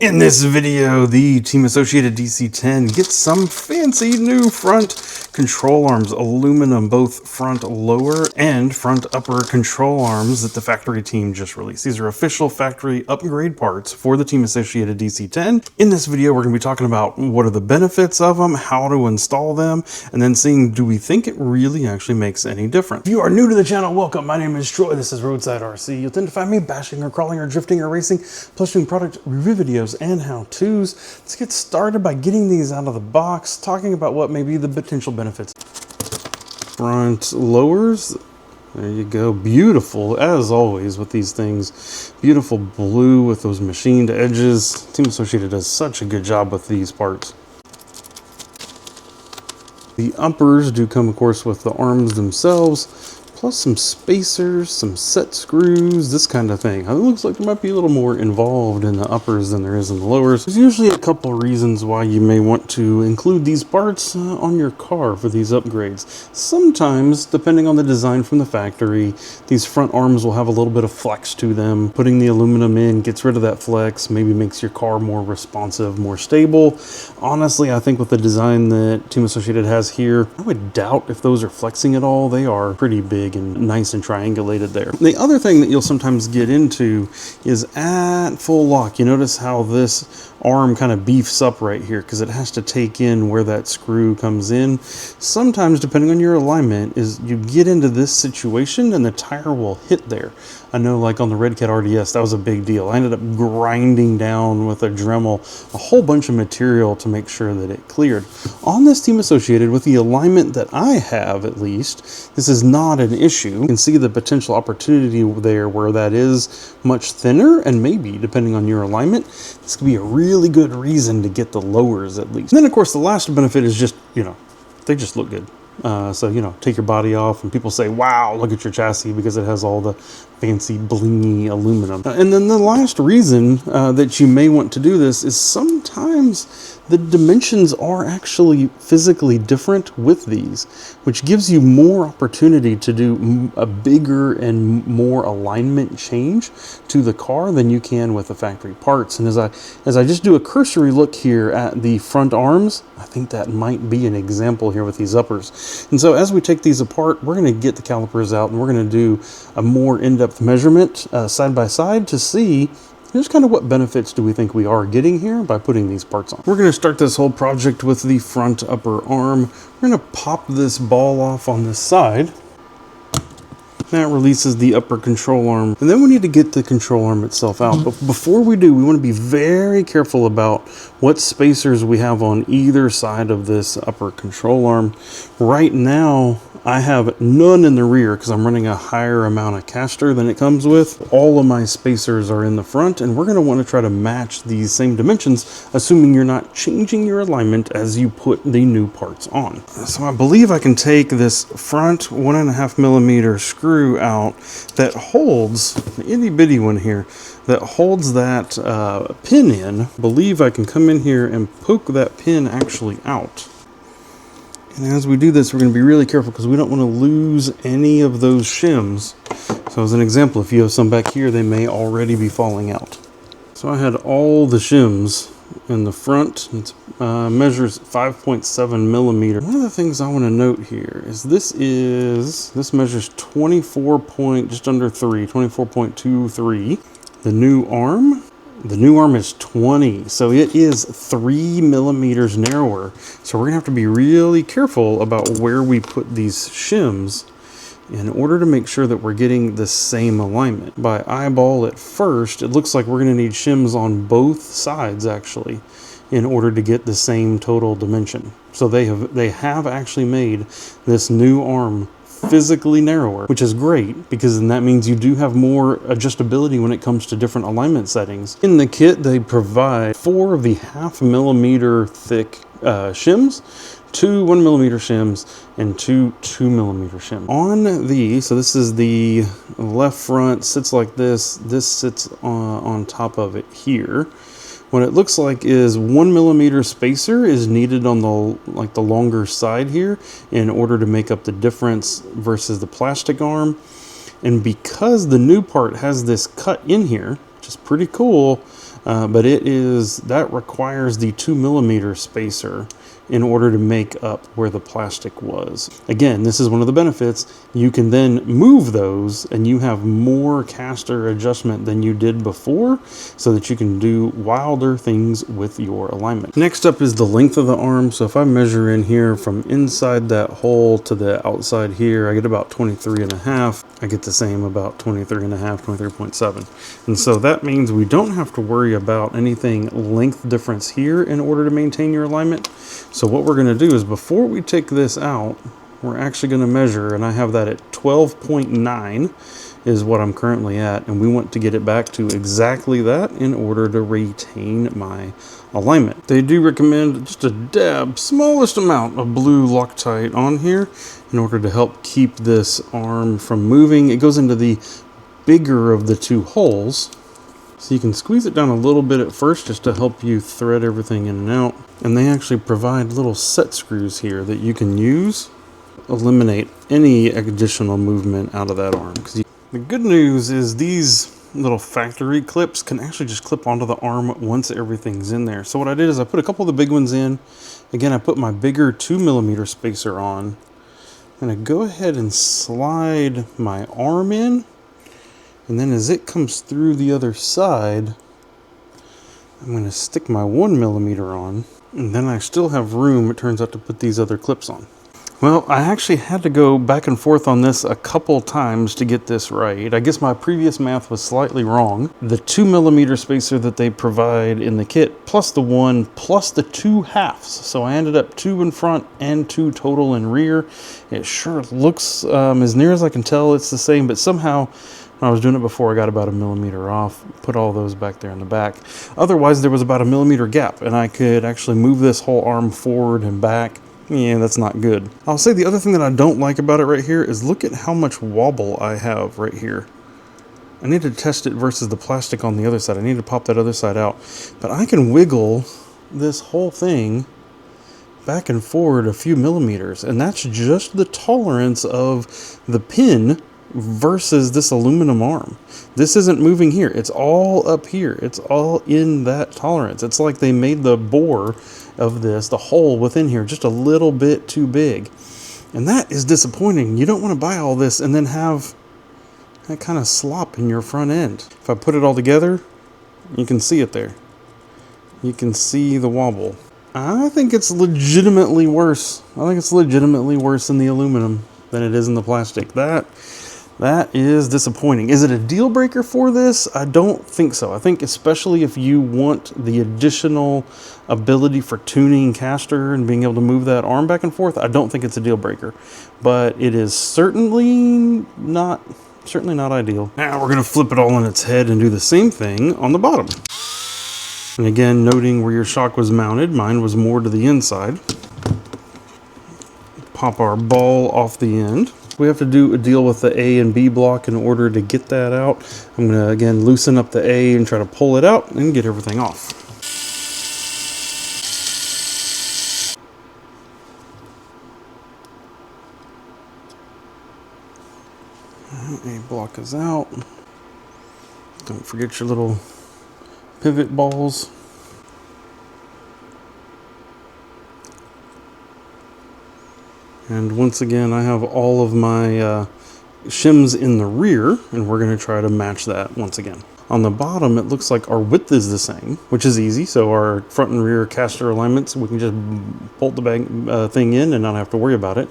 In this video, the Team Associated DC10 gets some fancy new front control arms, aluminum, both front lower and front upper control arms that the factory team just released. These are official factory upgrade parts for the Team Associated DC10. In this video, we're going to be talking about what are the benefits of them, how to install them, and then seeing do we think it really actually makes any difference. If you are new to the channel, welcome. My name is Troy. This is RoadsideRC. You'll tend to find me bashing or crawling or drifting or racing, plus doing product review videos and how-tos. Let's get started by getting these out of the box, talking about what may be the potential benefits. Front lowers, there you go, beautiful as always with these things. Beautiful blue with those machined edges. Team Associated does such a good job with these parts. The uppers do come, of course, with the arms themselves, plus some spacers, some set screws, this kind of thing. It looks like there might be a little more involved in the uppers than there is in the lowers. There's usually a couple reasons why you may want to include these parts on your car for these upgrades. Sometimes, depending on the design from the factory, these front arms will have a little bit of flex to them. Putting the aluminum in gets rid of that flex, maybe makes your car more responsive, more stable. Honestly, I think with the design that Team Associated has here, I would doubt if those are flexing at all. They are pretty big and nice and triangulated there. The other thing that you'll sometimes get into is at full lock. You notice how this arm kind of beefs up right here because it has to take in where that screw comes in. Sometimes, depending on your alignment, is you get into this situation and the tire will hit there. I know, like on the Red Cat RDS, that was a big deal. I ended up grinding down with a Dremel a whole bunch of material to make sure that it cleared. On this Team Associated, with the alignment that I have at least, this is not an issue. You can see the potential opportunity there where that is much thinner, and maybe, depending on your alignment, this could be a really good reason to get the lowers at least. And then, of course, the last benefit is just, they just look good. So, take your body off and people say, wow, look at your chassis because it has all the fancy blingy aluminum. And then the last reason that you may want to do this is sometimes the dimensions are actually physically different with these, which gives you more opportunity to do a bigger and more alignment change to the car than you can with the factory parts. And as I just do a cursory look here at the front arms, I think that might be an example here with these uppers. And so as we take these apart, we're going to get the calipers out and we're going to do a more in-depth measurement side by side to see just kind of what benefits do we think we are getting here by putting these parts on. We're going to start this whole project with the front upper arm. We're going to pop this ball off on this side. That releases the upper control arm. And then we need to get the control arm itself out. But before we do, we want to be very careful about what spacers we have on either side of this upper control arm. Right now, I have none in the rear because I'm running a higher amount of caster than it comes with. All of my spacers are in the front, and we're going to want to try to match these same dimensions, assuming you're not changing your alignment as you put the new parts on. So I believe I can take this front 1.5 millimeter screw out that holds, the itty bitty one here, that holds that pin in. I believe I can come in here and poke that pin actually out. And as we do this, we're going to be really careful because we don't want to lose any of those shims. So as an example, if you have some back here, they may already be falling out. So I had all the shims in the front. It measures 5.7 millimeter. One of the things I want to note here is this measures 24.23. The new arm is 20, so it is 3 millimeters narrower. So we're gonna have to be really careful about where we put these shims in order to make sure that we're getting the same alignment. By eyeball at first, it looks like we're gonna need shims on both sides actually in order to get the same total dimension. So they have actually made this new arm physically narrower, which is great because then that means you do have more adjustability when it comes to different alignment settings. In the kit, they provide 4 of the 0.5 millimeter thick shims, 2 1 millimeter shims, and 2 2 millimeter shims. On these, so this is the left front, sits like this. This sits on top of it here. What it looks like is 1 millimeter spacer is needed on the longer side here in order to make up the difference versus the plastic arm. And because the new part has this cut in here, which is pretty cool, but that requires the 2mm spacer in order to make up where the plastic was. Again, this is one of the benefits. You can then move those and you have more caster adjustment than you did before, so that you can do wilder things with your alignment. Next up is the length of the arm. So if I measure in here from inside that hole to the outside here, I get about 23.5. I get the same about 23.5, 23.7. And so that means we don't have to worry about anything length difference here in order to maintain your alignment. So what we're going to do is, before we take this out, we're actually going to measure, and I have that at 12.9 is what I'm currently at, and we want to get it back to exactly that in order to retain my alignment. They do recommend just a dab, smallest amount of blue Loctite on here in order to help keep this arm from moving. It goes into the bigger of the two holes, so you can squeeze it down a little bit at first just to help you thread everything in and out. And they actually provide little set screws here that you can use, eliminate any additional movement out of that arm. The good news is these little factory clips can actually just clip onto the arm once everything's in there. So what I did is I put a couple of the big ones in. Again, I put my bigger 2mm spacer on. I'm gonna go ahead and slide my arm in, and then as it comes through the other side, I'm gonna stick my 1mm on, and then I still have room, it turns out, to put these other clips on. Well, I actually had to go back and forth on this a couple times to get this right. I guess my previous math was slightly wrong. The 2mm spacer that they provide in the kit, plus the 1, plus the 2 halves. So I ended up 2 in front and 2 total in rear. It sure looks, as near as I can tell, it's the same, but somehow when I was doing it before, I got about 1mm off, put all those back there in the back. Otherwise, there was about 1mm gap, and I could actually move this whole arm forward and back. Yeah, that's not good. I'll say the other thing that I don't like about it right here is look at how much wobble I have right here. I need to test it versus the plastic on the other side. I need to pop that other side out. But I can wiggle this whole thing back and forward a few millimeters, and that's just the tolerance of the pin versus this aluminum arm. This isn't moving here. It's all up here. It's all in that tolerance. It's like they made the bore of this, the hole within here, just a little bit too big. And that is disappointing. You don't want to buy all this and then have that kind of slop in your front end. If I put it all together, you can see it there. You can see the wobble. I think it's legitimately worse. I think it's legitimately worse in the aluminum than it is in the plastic. That is disappointing. Is it a deal breaker for this? I don't think so. I think especially if you want the additional ability for tuning caster and being able to move that arm back and forth, I don't think it's a deal breaker. But it is certainly not ideal. Now we're gonna flip it all on its head and do the same thing on the bottom. And again, noting where your shock was mounted, mine was more to the inside. Pop our ball off the end. We have to do a deal with the A and B block in order to get that out. I'm going to, again, loosen up the A and try to pull it out and get everything off. A block is out. Don't forget your little pivot balls. And once again, I have all of my shims in the rear, and we're going to try to match that once again. On the bottom, it looks like our width is the same, which is easy. So our front and rear caster alignments, we can just bolt the thing in and not have to worry about it.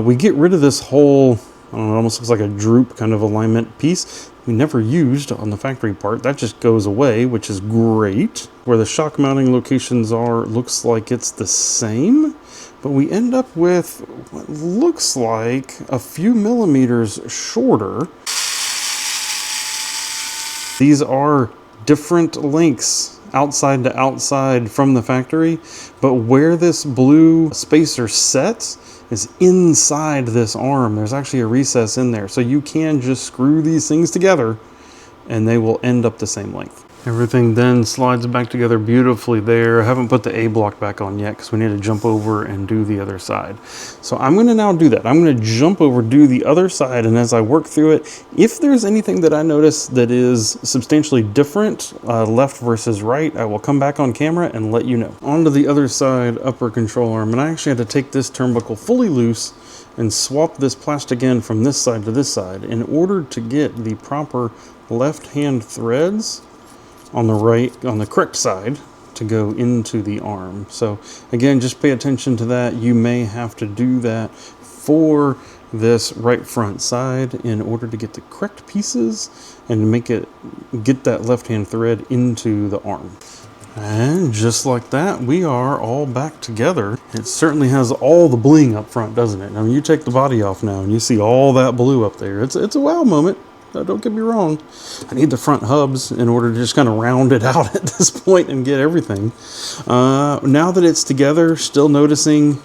We get rid of this whole, I don't know, it almost looks like a droop kind of alignment piece we never used on the factory part. That just goes away, which is great. Where the shock mounting locations are, looks like it's the same. But we end up with what looks like a few millimeters shorter. These are different lengths outside to outside from the factory, but where this blue spacer sets is inside this arm. There's actually a recess in there, so you can just screw these things together and they will end up the same length. Everything then slides back together beautifully there. I haven't put the A block back on yet because we need to jump over and do the other side. So I'm going to now do that. I'm going to jump over, do the other side, and as I work through it, if there's anything that I notice that is substantially different, left versus right, I will come back on camera and let you know. On to the other side, upper control arm, and I actually had to take this turnbuckle fully loose and swap this plastic end from this side to this side in order to get the proper left-hand threads on the correct side to go into the arm. So again, just pay attention to that. You may have to do that for this right front side in order to get the correct pieces and get that left-hand thread into the arm. And just like that, we are all back together. It certainly has all the bling up front, doesn't it? I mean, you take the body off now and you see all that blue up there. It's a wow moment. Don't get me wrong. I need the front hubs in order to just kind of round it out at this point and get everything. Now that it's together, still noticing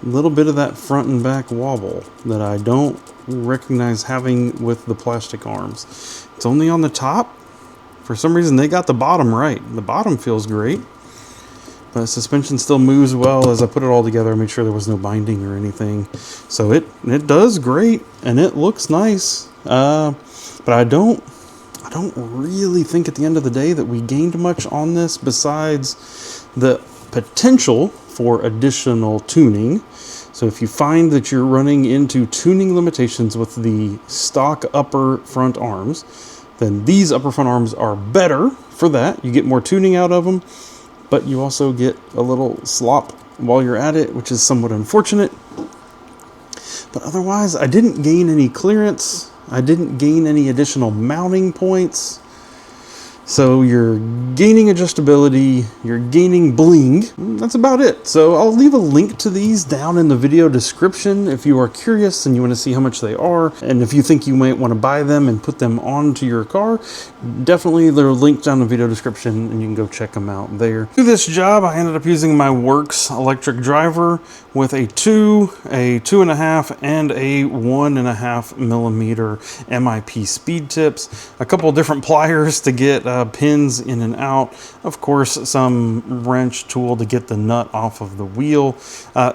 a little bit of that front and back wobble that I don't recognize having with the plastic arms. It's only on the top. For some reason, they got the bottom right. The bottom feels great. The suspension still moves well as I put it all together. I made sure there was no binding or anything. So it does great and it looks nice. But I don't really think at the end of the day that we gained much on this besides the potential for additional tuning. So if you find that you're running into tuning limitations with the stock upper front arms, then these upper front arms are better for that. You get more tuning out of them, but you also get a little slop while you're at it, which is somewhat unfortunate. But otherwise, I didn't gain any clearance. I didn't gain any additional mounting points. So you're gaining adjustability, you're gaining bling. That's about it. So I'll leave a link to these down in the video description if you are curious and you want to see how much they are. And if you think you might want to buy them and put them onto your car, definitely they're linked down in the video description and you can go check them out there. To this job, I ended up using my Works electric driver with a 2, a 2.5, and a 1.5 millimeter MIP speed tips, a couple of different pliers to get pins in and out, of course some wrench tool to get the nut off of the wheel.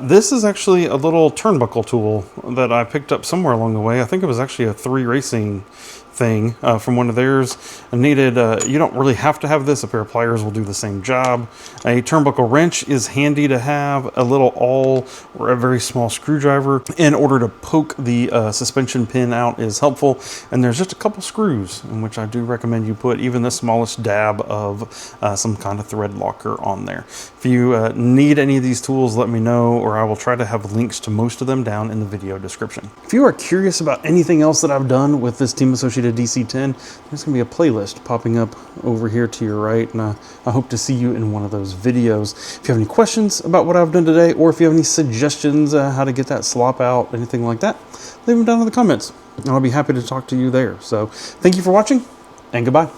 This is actually a little turnbuckle tool that I picked up somewhere along the way. I think it was actually a 3 Racing thing from one of theirs. I needed, you don't really have to have this, a pair of pliers will do the same job. A turnbuckle wrench is handy to have, a little awl or a very small screwdriver in order to poke the suspension pin out is helpful, and there's just a couple screws in which I do recommend you put even the smallest dab of some kind of thread locker on there. If you need any of these tools, let me know, or I will try to have links to most of them down in the video description. If you are curious about anything else that I've done with this Team Associated DC10, there's going to be a playlist popping up over here to your right, and I hope to see you in one of those videos. If you have any questions about what I've done today, or if you have any suggestions how to get that slop out, anything like that, leave them down in the comments, and I'll be happy to talk to you there. So thank you for watching, and goodbye.